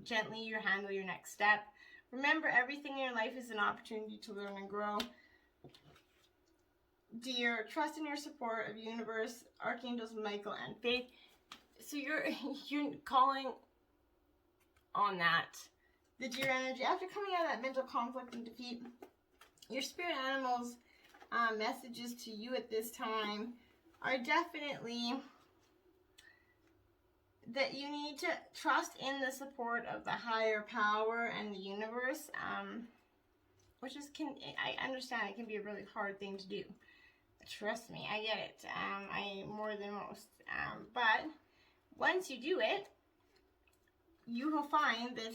gently you handle your next step. Remember, everything in your life is an opportunity to learn and grow. Dear, trust in your support of universe, archangels Michael and Faith. So you're calling on that. The deer energy, after coming out of that mental conflict and defeat, your spirit animals' messages to you at this time are definitely that you need to trust in the support of the higher power and the universe, which is, I understand it can be a really hard thing to do. Trust me, I get it. I more than most. But once you do it, you will find that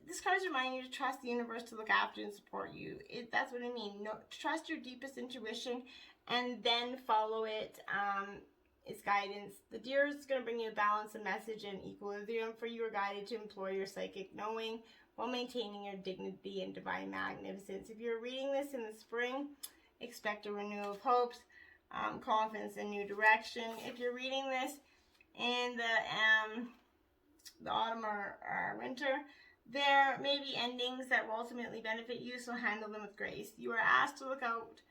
this card is reminding you to trust the universe to look after and support you. That's what I mean. No, trust your deepest intuition and then follow it. Its guidance. The deer is going to bring you a balance, a message, and equilibrium, for you are guided to employ your psychic knowing while maintaining your dignity and divine magnificence. If you're reading this in the spring, expect a renewal of hopes, confidence, and new direction. If you're reading this in the autumn or winter, there may be endings that will ultimately benefit you, so handle them with grace. You are asked to look out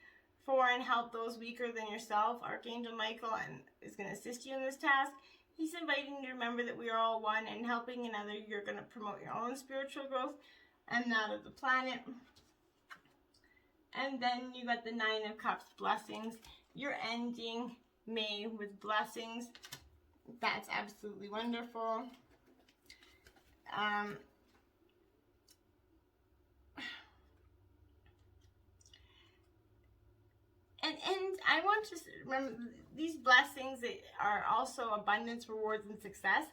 for and help those weaker than yourself. Archangel Michael is going to assist you in this task. He's inviting you to remember that we are all one, and helping another, you're going to promote your own spiritual growth and that of the planet. And then you got the 9 of Cups, blessings. You're ending May with blessings. That's absolutely wonderful. And I want to remember, these blessings are also abundance, rewards, and success.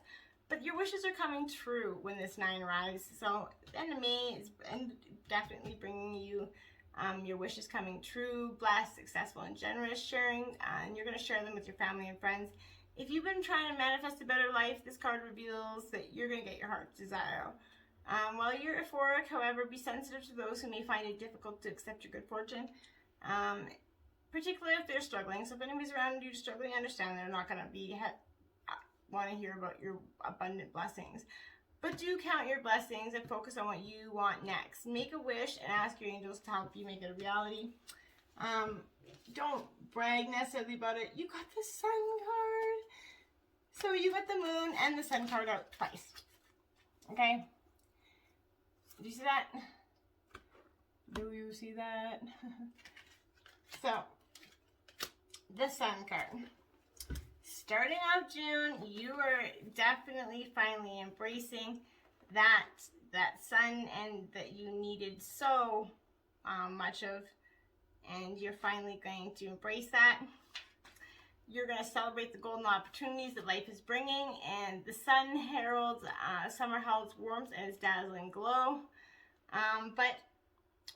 But your wishes are coming true when this 9 arrives. So the end of May is definitely bringing you your wishes coming true, blessed, successful, and generous. Sharing, and you're going to share them with your family and friends. If you've been trying to manifest a better life, this card reveals that you're going to get your heart's desire. While you're euphoric, however, be sensitive to those who may find it difficult to accept your good fortune. particularly if they're struggling. So if anybody's around you struggling, understand they're not going to be want to hear about your abundant blessings. But do count your blessings and focus on what you want next. Make a wish and ask your angels to help you make it a reality. Don't brag necessarily about it. You got the sun card. So you got the moon and the sun card out twice. Okay? Do you see that? Do you see that? So, the sun card. Starting out June, you are definitely finally embracing that sun and that you needed so much of, and you're finally going to embrace that. You're going to celebrate the golden opportunities that life is bringing, and the sun heralds summer heralds warmth and its dazzling glow. But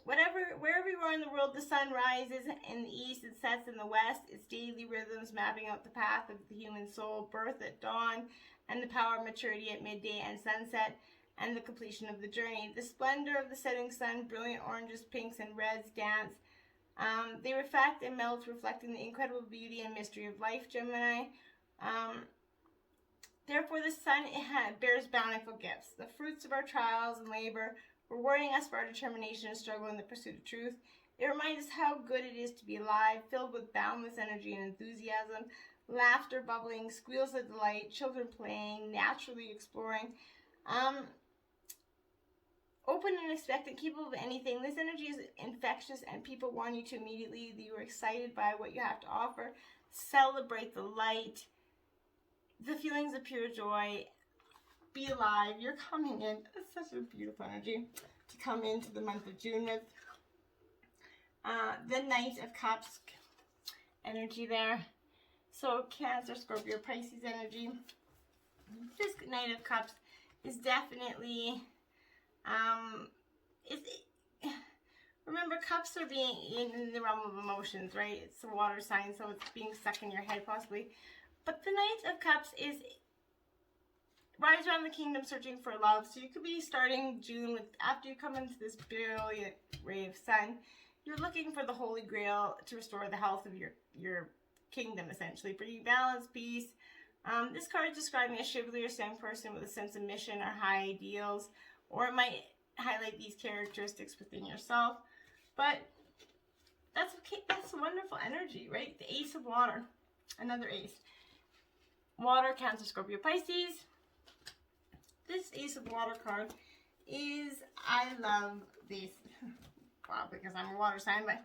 wherever you are in the world, the sun rises in the east and sets in the west. Its daily rhythms mapping out the path of the human soul, birth at dawn, and the power of maturity at midday and sunset, and the completion of the journey. The splendor of the setting sun, brilliant oranges, pinks, and reds dance. They reflect and melt, reflecting the incredible beauty and mystery of life, Gemini. Therefore, the sun bears bountiful gifts, the fruits of our trials and labor, rewarding us for our determination and struggle in the pursuit of truth. It reminds us how good it is to be alive, filled with boundless energy and enthusiasm, laughter bubbling, squeals of delight, children playing, naturally exploring. Open and expectant, capable of anything. This energy is infectious and people want you to immediately. You are excited by what you have to offer. Celebrate the light, the feelings of pure joy. Be alive. You're coming in. It's such a beautiful energy to come into the month of June with. The Knight of Cups energy there. So Cancer, Scorpio, Pisces energy. This Knight of Cups is definitely... remember, cups are being in the realm of emotions, right? It's a water sign, so it's being stuck in your head possibly. But the Knight of Cups is rise around the kingdom searching for love. So you could be starting June with, after you come into this brilliant ray of sun, you're looking for the Holy Grail to restore the health of your kingdom, essentially. Bringing balance, peace. This card is describing a chivalry or strong person with a sense of mission or high ideals, or it might highlight these characteristics within yourself. But that's okay. That's wonderful energy, right? The Ace of Water, another ace. Water, Cancer, Scorpio, Pisces. This Ace of Water card is, I love these, well, because I'm a water sign, but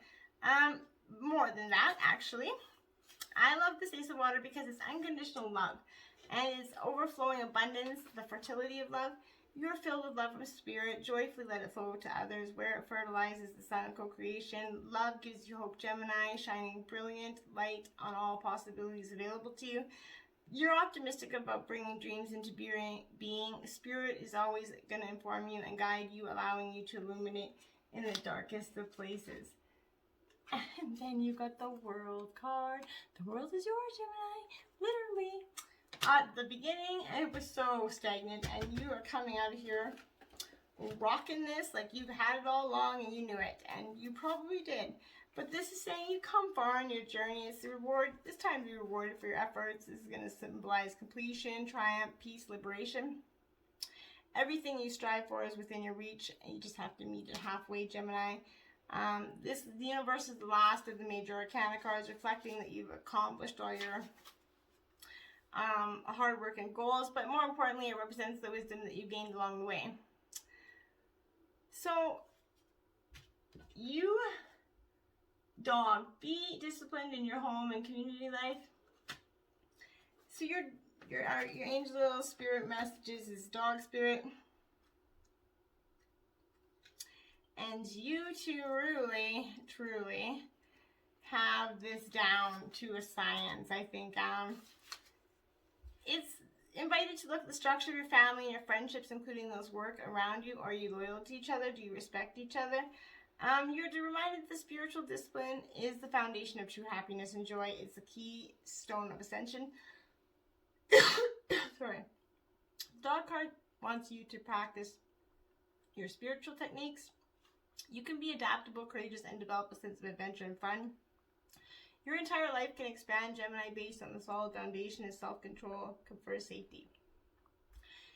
more than that, actually. I love this Ace of Water because it's unconditional love, and it's overflowing abundance, the fertility of love. You're filled with love from spirit. Joyfully let it flow to others, where it fertilizes the sun of co-creation. Love gives you hope, Gemini, shining brilliant light on all possibilities available to you. You're optimistic about bringing dreams into being. Spirit is always going to inform you and guide you, allowing you to illuminate in the darkest of places. And then you got the World card. The world is yours, Gemini. Literally. At the beginning, it was so stagnant, and you are coming out of here rocking this like you've had it all along and you knew it, and you probably did. But this is saying you come far on your journey. It's the reward. This time to be rewarded for your efforts. This is going to symbolize completion, triumph, peace, liberation. Everything you strive for is within your reach, and you just have to meet it halfway, Gemini. The universe is the last of the major arcana cards, reflecting that you've accomplished all your hard work and goals, but more importantly, it represents the wisdom that you've gained along the way. So, you, dog, be disciplined in your home and community life. So your angel spirit messages is dog spirit. And you truly have this down to a science. I think it's invited to look at the structure of your family and your friendships, including those work around you. Are you loyal to each other? Do you respect each other? You're reminded that the spiritual discipline is the foundation of true happiness and joy. It's the keystone of ascension. Sorry. Dog card wants you to practice your spiritual techniques. You can be adaptable, courageous, and develop a sense of adventure and fun. Your entire life can expand, Gemini, based on the solid foundation of self-control, confers safety.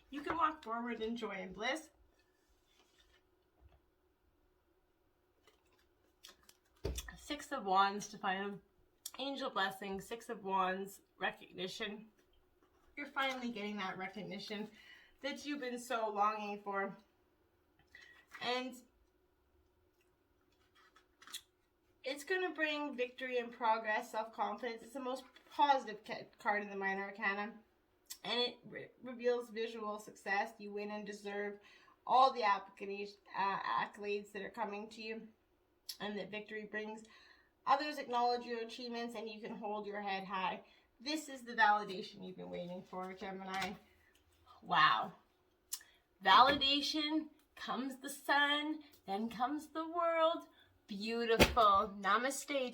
You can walk forward in joy and bliss. Six of Wands to find angel blessings. Six of Wands, recognition. You're finally getting that recognition that you've been so longing for. And it's going to bring victory and progress, self-confidence. It's the most positive card in the Minor Arcana. And it reveals visual success. You win and deserve all the accolades that are coming to you. And that victory brings. Others acknowledge your achievements and you can hold your head high. This is the validation you've been waiting for, Gemini. Wow. Validation, comes the sun, then comes the world. Beautiful. Namaste.